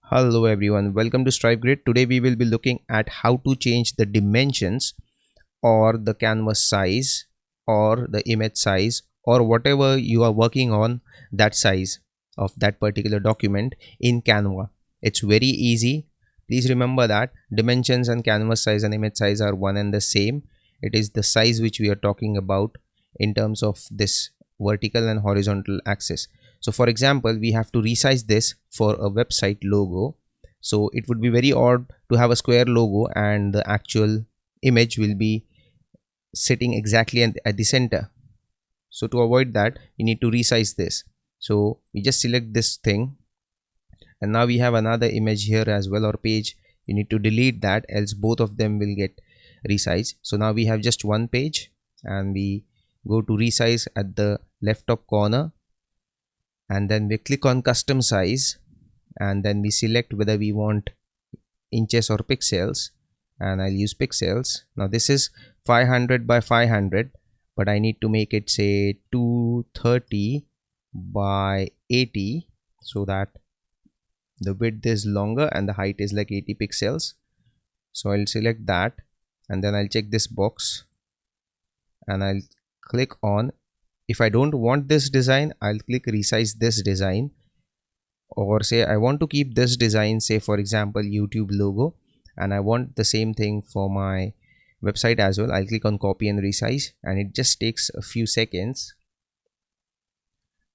Hello everyone, welcome to Stripe Grid. Today we will be looking at how to change the dimensions or the canvas size or the image size or whatever you are working on, that size of that particular document in Canva. It's very easy. Please remember that dimensions and canvas size and image size are one and the same. It is the size which we are talking about in terms of this vertical and horizontal axis. So for example, we have to resize this for a website logo. So it would be very odd to have a square logo and the actual image will be sitting exactly at the center. So to avoid that, you need to resize this. So we just select this thing, and now we have another image here as well, or page. You need to delete that, else both of them will get resized. So now we have just one page, and we go to resize at the left top corner, and then we click on custom size, and then we select whether we want inches or pixels, and I'll use pixels. Now this is 500 by 500, but I need to make it say 230 by 80 so that the width is longer and the height is like 80 pixels. So I'll select that, and then I'll check this box and I'll click on, if I don't want this design, I'll click resize this design, or say I want to keep this design, say for example YouTube logo, and I want the same thing for my website as well. I'll click on copy and resize, and it just takes a few seconds.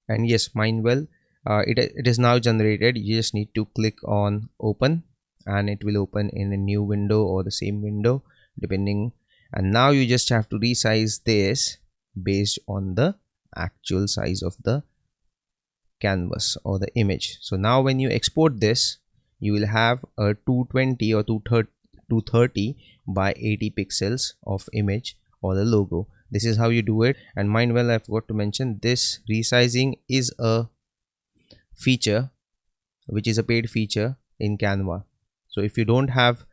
And yes, mind well, it is now generated. You just need to click on open, and it will open in a new window or the same window depending. And now you just have to resize this based on the actual size of the canvas or the image. So now when you export this, you will have a 220 or 230 by 80 pixels of image or the logo. This is how you do it. And mind well, I forgot to mention, this resizing is a feature which is a paid feature in Canva. So if you don't have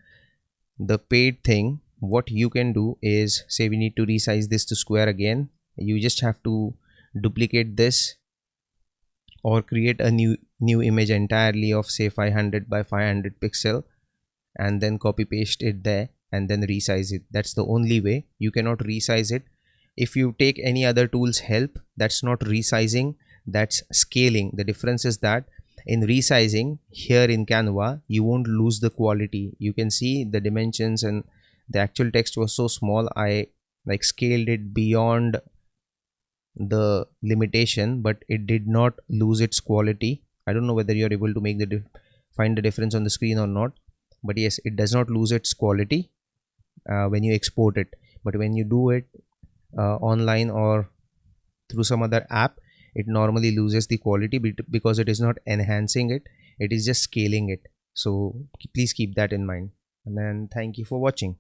the paid thing, what you can do is, say we need to resize this to square again, you just have to duplicate this or create a new image entirely of say 500 by 500 pixel, and then copy paste it there and then resize it. That's the only way. You cannot resize it if you take any other tools help. That's not resizing, that's scaling. The difference is that in resizing here in Canva, you won't lose the quality. You can see the dimensions and the actual text was so small, I like scaled it beyond the limitation, but it did not lose its quality. I don't know whether you're able to make the find the difference on the screen or not, but yes, it does not lose its quality when you export it. But when you do it online or through some other app, it normally loses the quality because it is not enhancing it, it is just scaling it. So please keep that in mind, and then thank you for watching.